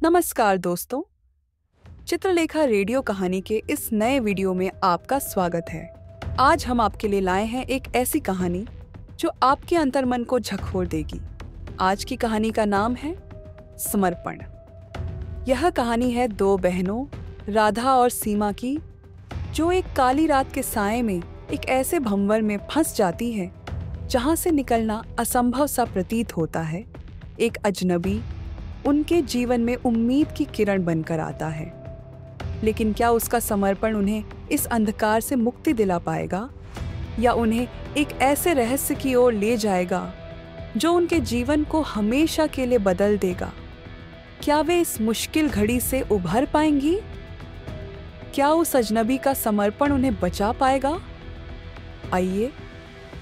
नमस्कार दोस्तों, चित्रलेखा रेडियो कहानी के इस नए वीडियो में आपका स्वागत है। आज हम आपके लिए लाए हैं एक ऐसी कहानी जो आपके अंतर्मन को झकझोर देगी। आज की कहानी का नाम है समर्पण। यह कहानी है दो बहनों राधा और सीमा की, जो एक काली रात के साए में एक ऐसे भंवर में फंस जाती है जहां से निकलना असंभव सा प्रतीत होता है। एक अजनबी उनके जीवन में उम्मीद की किरण बनकर आता है, लेकिन क्या उसका समर्पण उन्हें इस अंधकार से मुक्ति दिला पाएगा या उन्हें एक ऐसे रहस्य की ओर ले जाएगा जो उनके जीवन को हमेशा के लिए बदल देगा? क्या वे इस मुश्किल घड़ी से उभर पाएंगी? क्या उस अजनबी का समर्पण उन्हें बचा पाएगा? आइए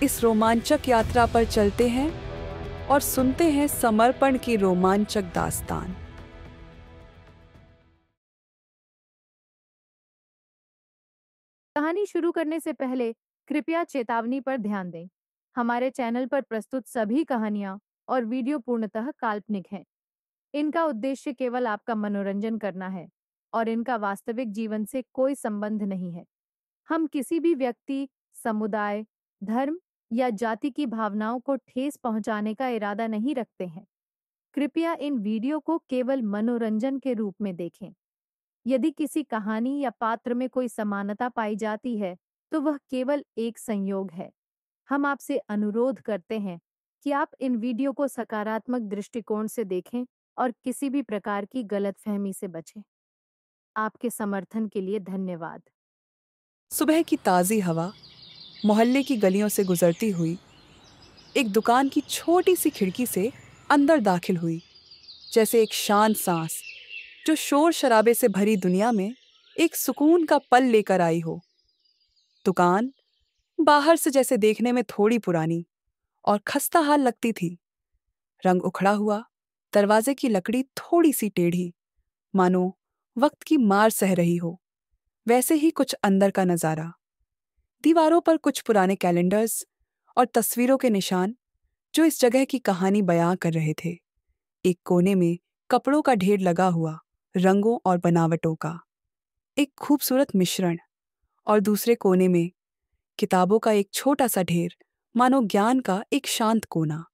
इस रोमांचक यात्रा पर चलते हैं और सुनते हैं समर्पण की रोमांचक दास्तान। कहानी शुरू करने से पहले कृपया चेतावनी पर ध्यान दें। हमारे चैनल पर प्रस्तुत सभी कहानियां और वीडियो पूर्णतः काल्पनिक हैं। इनका उद्देश्य केवल आपका मनोरंजन करना है और इनका वास्तविक जीवन से कोई संबंध नहीं है। हम किसी भी व्यक्ति, समुदाय, धर्म या जाति की भावनाओं को ठेस पहुंचाने का इरादा नहीं रखते हैं। कृपया इन वीडियो को केवल मनोरंजन के रूप में देखें। यदि किसी कहानी या पात्र में कोई समानता पाई जाती है, तो वह केवल एक संयोग है। हम आपसे अनुरोध करते हैं कि आप इन वीडियो को सकारात्मक दृष्टिकोण से देखें और किसी भी प्रकार की गलतफहमी से बचें। आपके समर्थन के लिए धन्यवाद। सुबह की ताज़ी हवा मोहल्ले की गलियों से गुजरती हुई एक दुकान की छोटी सी खिड़की से अंदर दाखिल हुई, जैसे एक शांत सांस जो शोर शराबे से भरी दुनिया में एक सुकून का पल लेकर आई हो। दुकान बाहर से जैसे देखने में थोड़ी पुरानी और खस्ता हाल लगती थी। रंग उखड़ा हुआ, दरवाजे की लकड़ी थोड़ी सी टेढ़ी, मानो वक्त की मार सह रही हो। वैसे ही कुछ अंदर का नजारा। दीवारों पर कुछ पुराने कैलेंडर्स और तस्वीरों के निशान जो इस जगह की कहानी बयां कर रहे थे। एक कोने में कपड़ों का ढेर लगा हुआ, रंगों और बनावटों का एक खूबसूरत मिश्रण, और दूसरे कोने में किताबों का एक छोटा सा ढेर, मानो ज्ञान का एक शांत कोना।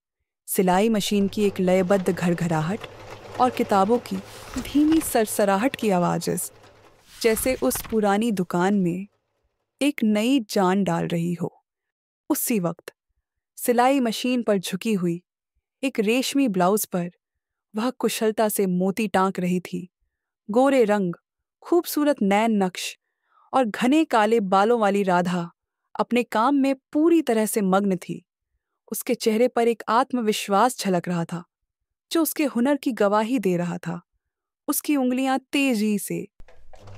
सिलाई मशीन की एक लयबद्ध घरघराहट और किताबों की धीमी सरसराहट की आवाज़, जैसे उस पुरानी दुकान में एक नई जान डाल रही हो। उसी वक्त सिलाई मशीन पर झुकी हुई एक रेशमी ब्लाउज पर वह कुशलता से मोती टांक रही थी। गोरे रंग, खूबसूरत नैन नक्श और घने काले बालों वाली राधा अपने काम में पूरी तरह से मग्न थी। उसके चेहरे पर एक आत्मविश्वास झलक रहा था जो उसके हुनर की गवाही दे रहा था। उसकी उंगलियां तेजी से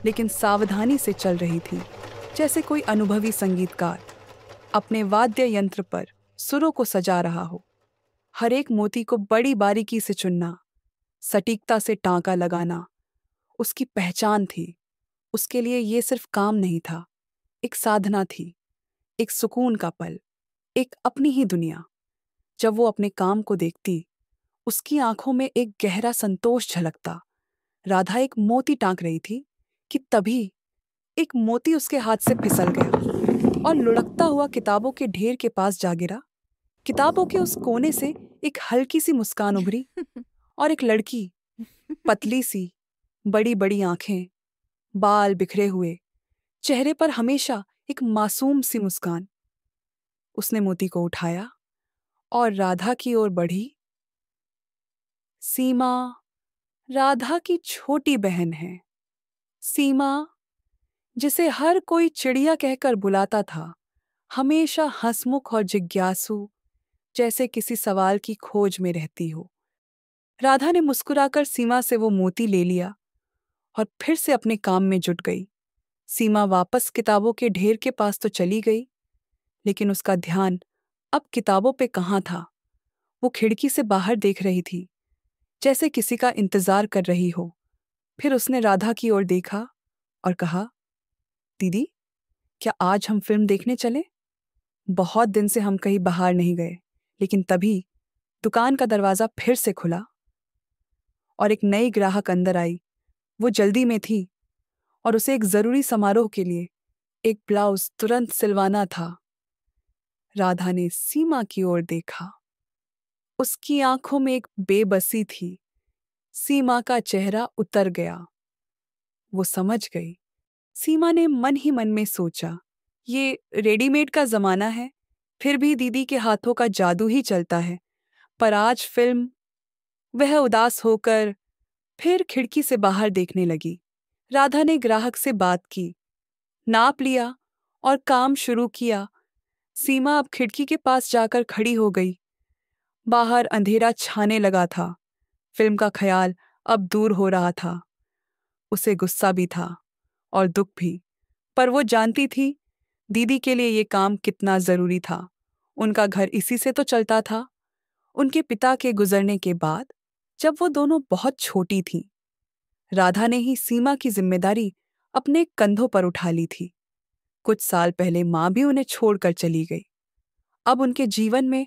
लेकिन सावधानी से चल रही थी, जैसे कोई अनुभवी संगीतकार अपने वाद्य यंत्र पर सुरों को सजा रहा हो। हर एक मोती को बड़ी बारीकी से चुनना, सटीकता से टांका लगाना उसकी पहचान थी। उसके लिए ये सिर्फ काम नहीं था, एक साधना थी, एक सुकून का पल, एक अपनी ही दुनिया। जब वो अपने काम को देखती, उसकी आंखों में एक गहरा संतोष झलकता। राधा एक मोती टांक रही थी कि तभी एक मोती उसके हाथ से फिसल गया और लुढ़कता हुआ किताबों के ढेर के पास जा गिरा। किताबों के उस कोने से एक हल्की सी मुस्कान उभरी और एक लड़की, पतली सी, बड़ी बड़ी आंखें, बाल बिखरे हुए, चेहरे पर हमेशा एक मासूम सी मुस्कान। उसने मोती को उठाया और राधा की ओर बढ़ी। सीमा राधा की छोटी बहन है। सीमा, जिसे हर कोई चिड़िया कहकर बुलाता था, हमेशा हंसमुख और जिज्ञासु, जैसे किसी सवाल की खोज में रहती हो। राधा ने मुस्कुराकर सीमा से वो मोती ले लिया और फिर से अपने काम में जुट गई। सीमा वापस किताबों के ढेर के पास तो चली गई, लेकिन उसका ध्यान अब किताबों पे कहाँ था। वो खिड़की से बाहर देख रही थी, जैसे किसी का इंतजार कर रही हो। फिर उसने राधा की ओर देखा और कहा, दीदी, क्या आज हम फिल्म देखने चलें? बहुत दिन से हम कहीं बाहर नहीं गए। लेकिन तभी दुकान का दरवाजा फिर से खुला और एक नई ग्राहक अंदर आई। वो जल्दी में थी और उसे एक जरूरी समारोह के लिए एक ब्लाउज तुरंत सिलवाना था। राधा ने सीमा की ओर देखा। उसकी आंखों में एक बेबसी थी। सीमा का चेहरा उतर गया। वो समझ गई। सीमा ने मन ही मन में सोचा, ये रेडीमेड का जमाना है, फिर भी दीदी के हाथों का जादू ही चलता है। पर आज फिल्म। वह उदास होकर फिर खिड़की से बाहर देखने लगी। राधा ने ग्राहक से बात की, नाप लिया और काम शुरू किया। सीमा अब खिड़की के पास जाकर खड़ी हो गई। बाहर अंधेरा छाने लगा था। फिल्म का ख्याल अब दूर हो रहा था। उसे गुस्सा भी था और दुख भी, पर वो जानती थी दीदी के लिए ये काम कितना जरूरी था। उनका घर इसी से तो चलता था। उनके पिता के गुजरने के बाद, जब वो दोनों बहुत छोटी थीं, राधा ने ही सीमा की जिम्मेदारी अपने कंधों पर उठा ली थी। कुछ साल पहले माँ भी उन्हें छोड़कर चली गई। अब उनके जीवन में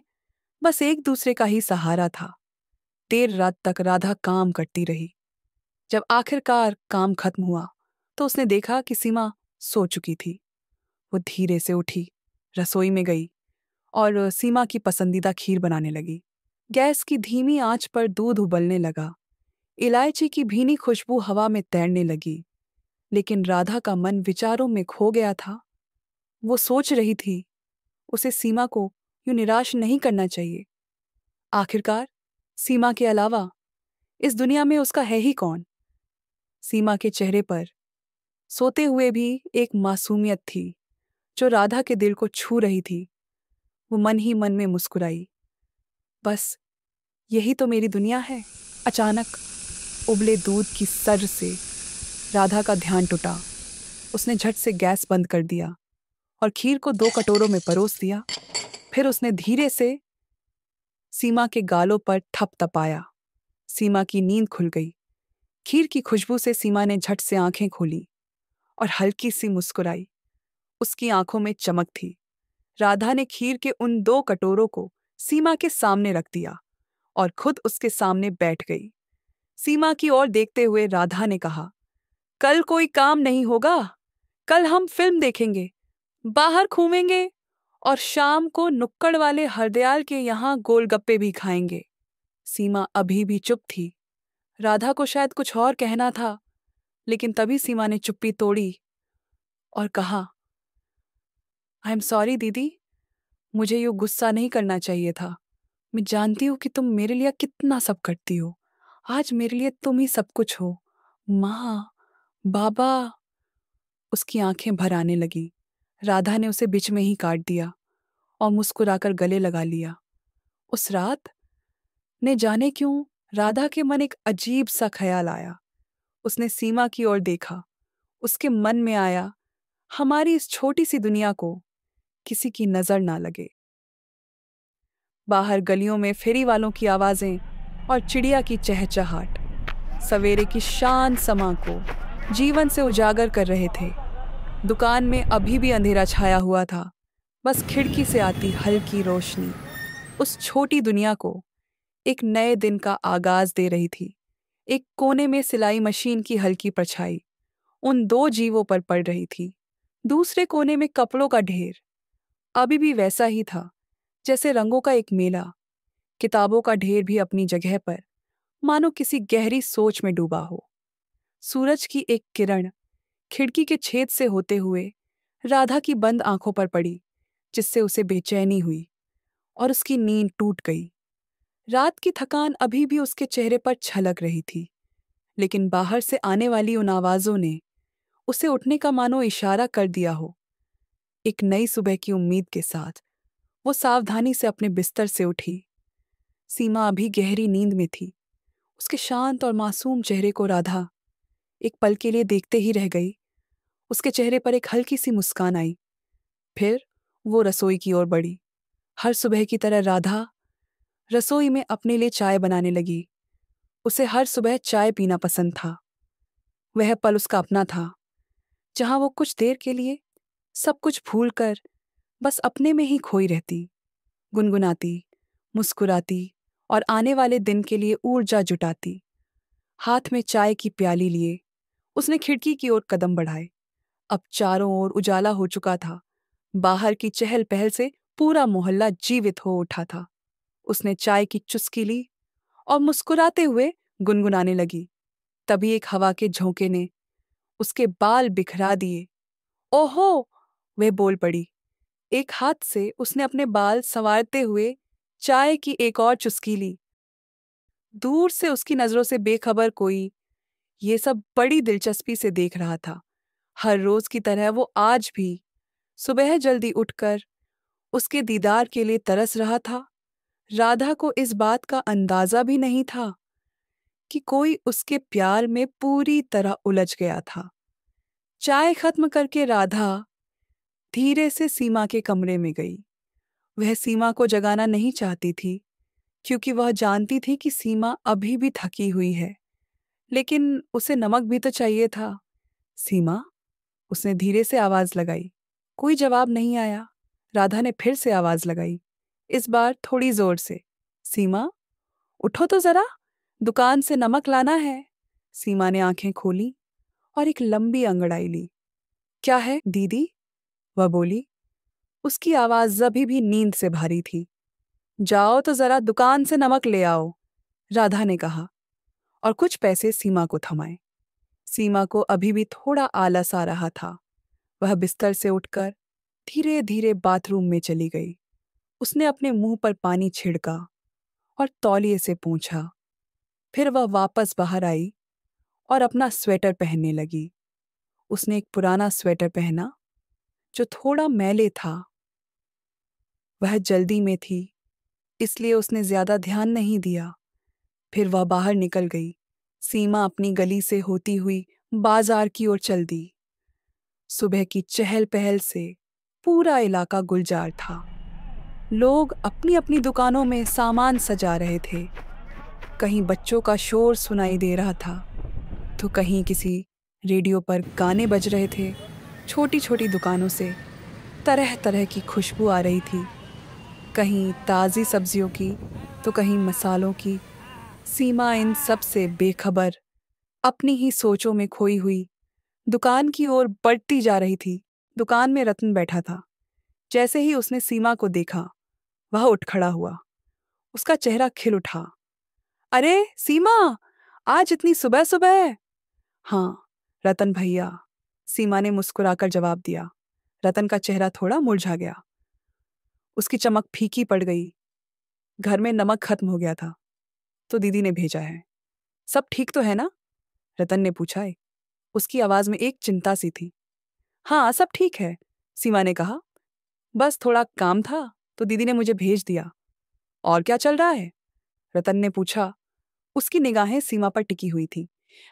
बस एक दूसरे का ही सहारा था। देर रात तक राधा काम करती रही। जब आखिरकार काम खत्म हुआ तो उसने देखा कि सीमा सो चुकी थी। वो धीरे से उठी, रसोई में गई और सीमा की पसंदीदा खीर बनाने लगी। गैस की धीमी आंच पर दूध उबलने लगा। इलायची की भीनी खुशबू हवा में तैरने लगी। लेकिन राधा का मन विचारों में खो गया था। वो सोच रही थी, उसे सीमा को यूं निराश नहीं करना चाहिए। आखिरकार सीमा के अलावा इस दुनिया में उसका है ही कौन। सीमा के चेहरे पर सोते हुए भी एक मासूमियत थी जो राधा के दिल को छू रही थी। वो मन ही मन में मुस्कुराई, बस यही तो मेरी दुनिया है। अचानक उबले दूध की सर से राधा का ध्यान टूटा। उसने झट से गैस बंद कर दिया और खीर को 2 कटोरों में परोस दिया। फिर उसने धीरे से सीमा के गालों पर थपथपाया। सीमा की नींद खुल गई। खीर की खुशबू से सीमा ने झट से आंखें खोली और हल्की सी मुस्कुराई। उसकी आंखों में चमक थी। राधा ने खीर के उन 2 कटोरों को सीमा के सामने रख दिया और खुद उसके सामने बैठ गई। सीमा की ओर देखते हुए राधा ने कहा, कल कोई काम नहीं होगा। कल हम फिल्म देखेंगे, बाहर घूमेंगे और शाम को नुक्कड़ वाले हरदयाल के यहाँ गोलगप्पे भी खाएंगे। सीमा अभी भी चुप थी। राधा को शायद कुछ और कहना था, लेकिन तभी सीमा ने चुप्पी तोड़ी और कहा, आई एम सॉरी दीदी, मुझे यूं गुस्सा नहीं करना चाहिए था। मैं जानती हूँ कि तुम मेरे लिए कितना सब करती हो। आज मेरे लिए तुम ही सब कुछ हो। माँ, बाबा। उसकी आंखें भर आने लगी। राधा ने उसे बीच में ही काट दिया और मुस्कुराकर गले लगा लिया। उस रात ने जाने क्यों राधा के मन एक अजीब सा ख्याल आया। उसने सीमा की ओर देखा। उसके मन में आया, हमारी इस छोटी सी दुनिया को किसी की नजर ना लगे। बाहर गलियों में फेरी वालों की आवाजें और चिड़िया की चहचहाट सवेरे की शांत समा को जीवन से उजागर कर रहे थे। दुकान में अभी भी अंधेरा छाया हुआ था। बस खिड़की से आती हल्की रोशनी उस छोटी दुनिया को एक नए दिन का आगाज दे रही थी। एक कोने में सिलाई मशीन की हल्की परछाई उन 2 जीवों पर पड़ रही थी। दूसरे कोने में कपड़ों का ढेर अभी भी वैसा ही था, जैसे रंगों का एक मेला। किताबों का ढेर भी अपनी जगह पर, मानो किसी गहरी सोच में डूबा हो। सूरज की एक किरण खिड़की के छेद से होते हुए राधा की बंद आंखों पर पड़ी, जिससे उसे बेचैनी हुई और उसकी नींद टूट गई। रात की थकान अभी भी उसके चेहरे पर छलक रही थी, लेकिन बाहर से आने वाली उन आवाजों ने उसे उठने का मानो इशारा कर दिया हो। एक नई सुबह की उम्मीद के साथ वो सावधानी से अपने बिस्तर से उठी। सीमा अभी गहरी नींद में थी। उसके शांत और मासूम चेहरे को राधा एक पल के लिए देखते ही रह गई। उसके चेहरे पर एक हल्की सी मुस्कान आई। फिर वो रसोई की ओर बढ़ी। हर सुबह की तरह राधा रसोई में अपने लिए चाय बनाने लगी। उसे हर सुबह चाय पीना पसंद था। वह पल उसका अपना था, जहां वो कुछ देर के लिए सब कुछ भूलकर बस अपने में ही खोई रहती, गुनगुनाती, मुस्कुराती और आने वाले दिन के लिए ऊर्जा जुटाती। हाथ में चाय की प्याली लिए उसने खिड़की की ओर कदम बढ़ाए। अब चारों ओर उजाला हो चुका था। बाहर की चहल पहल से पूरा मोहल्ला जीवित हो उठा था। उसने चाय की चुस्की ली और मुस्कुराते हुए गुनगुनाने लगी। तभी एक हवा के झोंके ने उसके बाल बिखरा दिए। ओहो! वह बोल पड़ी। एक हाथ से उसने अपने बाल संवारते हुए चाय की एक और चुस्की ली। दूर से उसकी नजरों से बेखबर कोई ये सब बड़ी दिलचस्पी से देख रहा था। हर रोज की तरह वो आज भी सुबह जल्दी उठकर उसके दीदार के लिए तरस रहा था। राधा को इस बात का अंदाजा भी नहीं था कि कोई उसके प्यार में पूरी तरह उलझ गया था। चाय खत्म करके राधा धीरे से सीमा के कमरे में गई। वह सीमा को जगाना नहीं चाहती थी, क्योंकि वह जानती थी कि सीमा अभी भी थकी हुई है। लेकिन उसे नमक भी तो चाहिए था। सीमा, उसने धीरे से आवाज लगाई। कोई जवाब नहीं आया। राधा ने फिर से आवाज लगाई, इस बार थोड़ी जोर से। सीमा, उठो तो जरा, दुकान से नमक लाना है। सीमा ने आंखें खोली और एक लंबी अंगड़ाई ली। क्या है दीदी? वह बोली। उसकी आवाज अभी भी नींद से भारी थी। जाओ तो जरा दुकान से नमक ले आओ, राधा ने कहा और कुछ पैसे सीमा को थमाए। सीमा को अभी भी थोड़ा आलस आ रहा था। वह बिस्तर से उठकर धीरे धीरे बाथरूम में चली गई। उसने अपने मुंह पर पानी छिड़का और तौलिए से पोंछा। फिर वह वापस बाहर आई और अपना स्वेटर पहनने लगी। उसने एक पुराना स्वेटर पहना जो थोड़ा मैले था। वह जल्दी में थी, इसलिए उसने ज्यादा ध्यान नहीं दिया। फिर वह बाहर निकल गई। सीमा अपनी गली से होती हुई बाजार की ओर चल दी। सुबह की चहल पहल से पूरा इलाका गुलजार था। लोग अपनी अपनी दुकानों में सामान सजा रहे थे। कहीं बच्चों का शोर सुनाई दे रहा था, तो कहीं किसी रेडियो पर गाने बज रहे थे। छोटी छोटी दुकानों से तरह तरह की खुशबू आ रही थी, कहीं ताज़ी सब्जियों की तो कहीं मसालों की। सीमा इन सब से बेखबर अपनी ही सोचों में खोई हुई दुकान की ओर बढ़ती जा रही थी। दुकान में रतन बैठा था। जैसे ही उसने सीमा को देखा, वह उठ खड़ा हुआ। उसका चेहरा खिल उठा। अरे सीमा, आज इतनी सुबह सुबह? हाँ रतन भैया, सीमा ने मुस्कुराकर जवाब दिया। रतन का चेहरा थोड़ा मुरझा गया। उसकी चमक फीकी पड़ गई। घर में नमक खत्म हो गया था, तो दीदी ने भेजा है। सब ठीक तो है ना? रतन ने पूछा। उसकी आवाज में एक चिंता सी थी। हाँ सब ठीक है, सीमा ने कहा। बस थोड़ा काम था तो दीदी ने मुझे भेज दिया। और क्या चल रहा है? रतन ने पूछा। उसकी निगाहें सीमा पर टिकी हुई थी।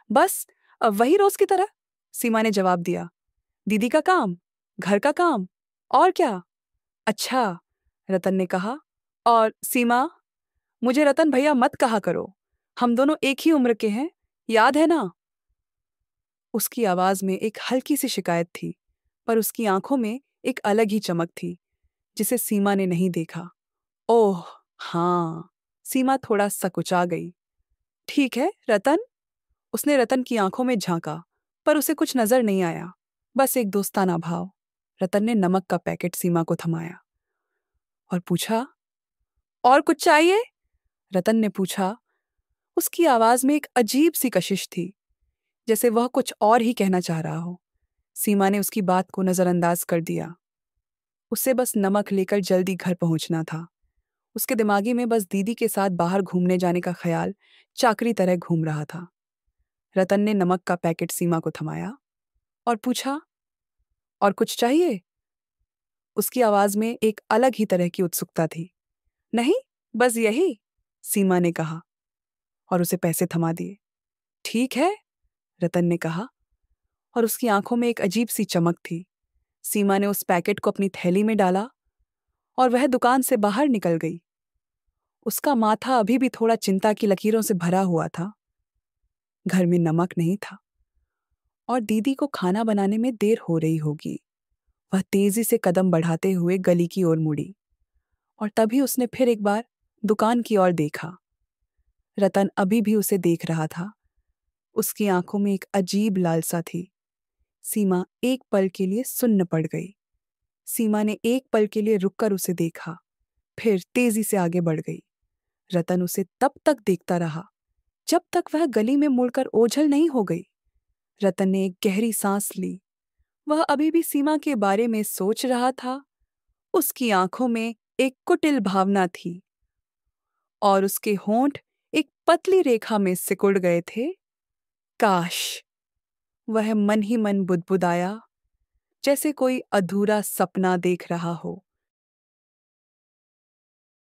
बस वही रोज की तरह, सीमा ने जवाब दिया। दीदी का काम, घर का काम, और क्या? अच्छा, रतन ने कहा। और सीमा, मुझे रतन भैया मत कहा करो। हम दोनों एक ही उम्र के हैं, याद है ना? उसकी आवाज में एक हल्की सी शिकायत थी, पर उसकी आंखों में एक अलग ही चमक थी जिसे सीमा ने नहीं देखा। ओह हाँ, सीमा थोड़ा सकुचा गई। ठीक है रतन। उसने रतन की आंखों में झांका, पर उसे कुछ नजर नहीं आया, बस एक दोस्ताना भाव। रतन ने नमक का पैकेट सीमा को थमाया और पूछा, और कुछ चाहिए? रतन ने पूछा। उसकी आवाज में एक अजीब सी कशिश थी, जैसे वह कुछ और ही कहना चाह रहा हो। सीमा ने उसकी बात को नजरअंदाज कर दिया। उसे बस नमक लेकर जल्दी घर पहुंचना था। उसके दिमागी में बस दीदी के साथ बाहर घूमने जाने का ख्याल चाकरी तरह घूम रहा था। रतन ने नमक का पैकेट सीमा को थमाया और पूछा, और कुछ चाहिए? उसकी आवाज में एक अलग ही तरह की उत्सुकता थी। नहीं, बस यही, सीमा ने कहा और उसे पैसे थमा दिए। ठीक है, रतन ने कहा और उसकी आंखों में एक अजीब सी चमक थी। सीमा ने उस पैकेट को अपनी थैली में डाला और वह दुकान से बाहर निकल गई। उसका माथा अभी भी थोड़ा चिंता की लकीरों से भरा हुआ था। घर में नमक नहीं था और दीदी को खाना बनाने में देर हो रही होगी। वह तेजी से कदम बढ़ाते हुए गली की ओर मुड़ी और तभी उसने फिर एक बार दुकान की ओर देखा। रतन अभी भी उसे देख रहा था, उसकी आंखों में एक अजीब लालसा थी। सीमा एक पल के लिए सुन्न पड़ गई। सीमा ने एक पल के लिए रुककर उसे देखा, फिर तेजी से आगे बढ़ गई। रतन उसे तब तक देखता रहा जब तक वह गली में मुड़कर ओझल नहीं हो गई। रतन ने एक गहरी सांस ली। वह अभी भी सीमा के बारे में सोच रहा था। उसकी आंखों में एक कुटिल भावना थी और उसके होंठ एक पतली रेखा में सिकुड़ गए थे। काश, वह मन ही मन बुदबुदाया, जैसे कोई अधूरा सपना देख रहा हो।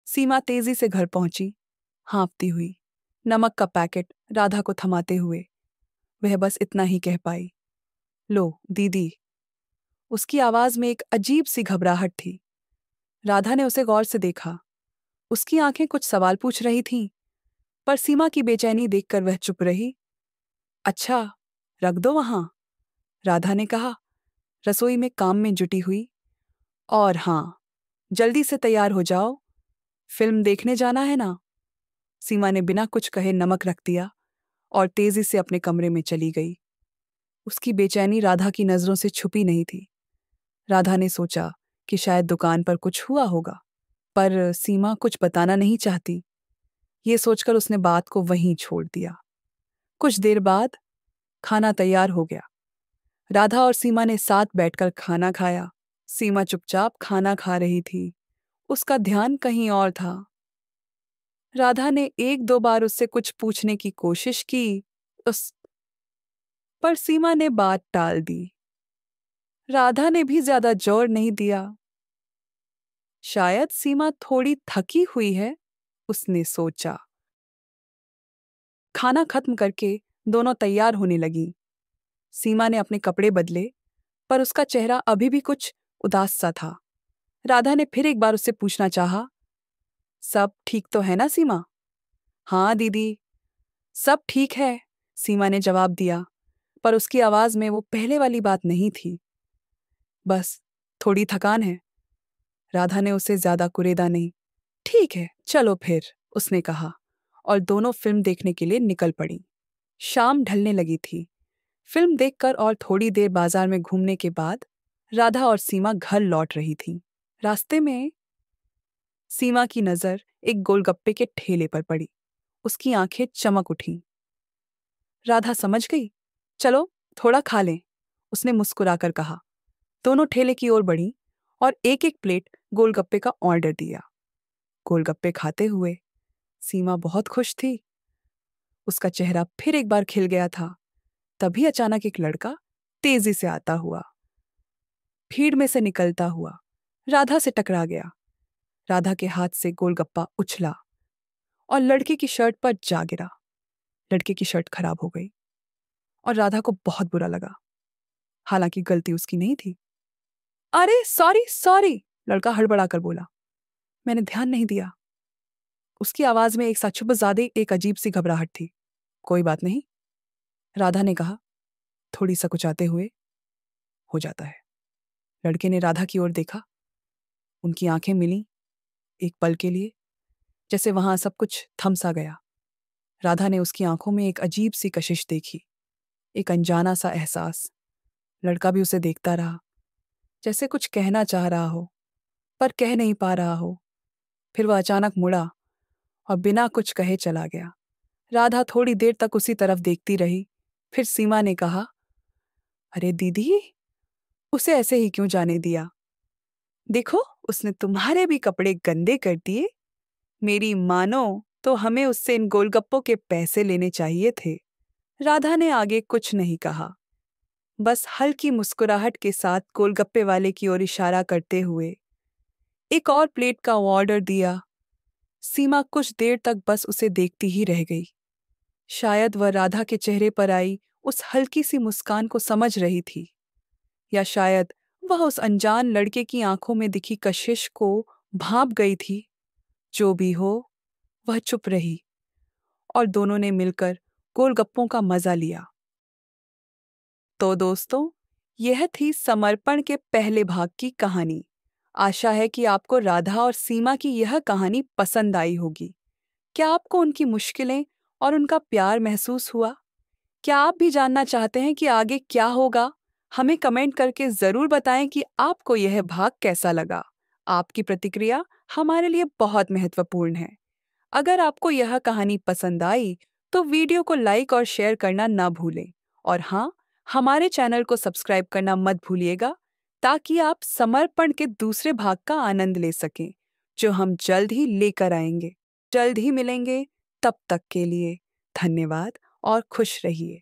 सीमा तेजी से घर पहुंची, हाँफती हुई, नमक का पैकेट राधा को थमाते हुए। वह बस इतना ही कह पाई, लो दीदी। उसकी आवाज में एक अजीब सी घबराहट थी। राधा ने उसे गौर से देखा। उसकी आंखें कुछ सवाल पूछ रही थीं, पर सीमा की बेचैनी देखकर वह चुप रही। अच्छा, रख दो वहां, राधा ने कहा, रसोई में काम में जुटी हुई। और हाँ, जल्दी से तैयार हो जाओ, फिल्म देखने जाना है ना। सीमा ने बिना कुछ कहे नमक रख दिया और तेजी से अपने कमरे में चली गई। उसकी बेचैनी राधा की नजरों से छुपी नहीं थी। राधा ने सोचा कि शायद दुकान पर कुछ हुआ होगा, पर सीमा कुछ बताना नहीं चाहती। ये सोचकर उसने बात को वहीं छोड़ दिया। कुछ देर बाद खाना तैयार हो गया। राधा और सीमा ने साथ बैठकर खाना खाया। सीमा चुपचाप खाना खा रही थी, उसका ध्यान कहीं और था। राधा ने एक दो बार उससे कुछ पूछने की कोशिश की, उस पर सीमा ने बात टाल दी। राधा ने भी ज्यादा जोर नहीं दिया। शायद सीमा थोड़ी थकी हुई है, उसने सोचा। खाना खत्म करके दोनों तैयार होने लगी। सीमा ने अपने कपड़े बदले, पर उसका चेहरा अभी भी कुछ उदास सा था। राधा ने फिर एक बार उससे पूछना चाहा, सब ठीक तो है ना सीमा? हाँ दीदी, सब ठीक है, सीमा ने जवाब दिया, पर उसकी आवाज में वो पहले वाली बात नहीं थी। बस थोड़ी थकान है। राधा ने उसे ज्यादा कुरेदा नहीं। ठीक है, चलो फिर, उसने कहा, और दोनों फिल्म देखने के लिए निकल पड़ी। शाम ढलने लगी थी। फिल्म देखकर और थोड़ी देर बाजार में घूमने के बाद राधा और सीमा घर लौट रही थीं। रास्ते में सीमा की नजर एक गोलगप्पे के ठेले पर पड़ी। उसकी आंखें चमक उठीं। राधा समझ गई। चलो थोड़ा खा लें, उसने मुस्कुराकर कहा। दोनों ठेले की ओर बढ़ीं और एक एक प्लेट गोलगप्पे का ऑर्डर दिया। गोलगप्पे खाते हुए सीमा बहुत खुश थी। उसका चेहरा फिर एक बार खिल गया था। तभी अचानक एक लड़का तेजी से आता हुआ, भीड़ में से निकलता हुआ, राधा से टकरा गया। राधा के हाथ से गोलगप्पा उछला और लड़के की शर्ट पर जा गिरा। लड़के की शर्ट खराब हो गई और राधा को बहुत बुरा लगा। हालांकि गलती उसकी नहीं थी। अरे सॉरी सॉरी, लड़का हड़बड़ाकर बोला, मैंने ध्यान नहीं दिया। उसकी आवाज में एक साक्षुबजादे एक अजीब सी घबराहट थी। कोई बात नहीं, राधा ने कहा, थोड़ी सकुचाते हुए, हो जाता है। लड़के ने राधा की ओर देखा। उनकी आंखें मिलीं एक पल के लिए, जैसे वहां सब कुछ थम सा गया। राधा ने उसकी आंखों में एक अजीब सी कशिश देखी, एक अनजाना सा एहसास। लड़का भी उसे देखता रहा, जैसे कुछ कहना चाह रहा हो, पर कह नहीं पा रहा हो। फिर वह अचानक मुड़ा और बिना कुछ कहे चला गया। राधा थोड़ी देर तक उसी तरफ देखती रही। फिर सीमा ने कहा, अरे दीदी, उसे ऐसे ही क्यों जाने दिया? देखो, उसने तुम्हारे भी कपड़े गंदे कर दिए। मेरी मानो तो हमें उससे इन गोलगप्पों के पैसे लेने चाहिए थे। राधा ने आगे कुछ नहीं कहा, बस हल्की मुस्कुराहट के साथ गोलगप्पे वाले की ओर इशारा करते हुए एक और प्लेट का ऑर्डर दिया। सीमा कुछ देर तक बस उसे देखती ही रह गई। शायद वह राधा के चेहरे पर आई उस हल्की सी मुस्कान को समझ रही थी, या शायद वह उस अनजान लड़के की आंखों में दिखी कशिश को भांप गई थी। जो भी हो, वह चुप रही और दोनों ने मिलकर गोलगप्पों का मजा लिया। तो दोस्तों, यह थी समर्पण के पहले भाग की कहानी। आशा है कि आपको राधा और सीमा की यह कहानी पसंद आई होगी। क्या आपको उनकी मुश्किलें और उनका प्यार महसूस हुआ? क्या आप भी जानना चाहते हैं कि आगे क्या होगा? हमें कमेंट करके ज़रूर बताएं कि आपको यह भाग कैसा लगा। आपकी प्रतिक्रिया हमारे लिए बहुत महत्वपूर्ण है। अगर आपको यह कहानी पसंद आई, तो वीडियो को लाइक और शेयर करना ना भूलें। और हाँ, हमारे चैनल को सब्सक्राइब करना मत भूलिएगा, ताकि आप समर्पण के दूसरे भाग का आनंद ले सकें, जो हम जल्द ही लेकर आएंगे। जल्द ही मिलेंगे, तब तक के लिए धन्यवाद और खुश रहिए।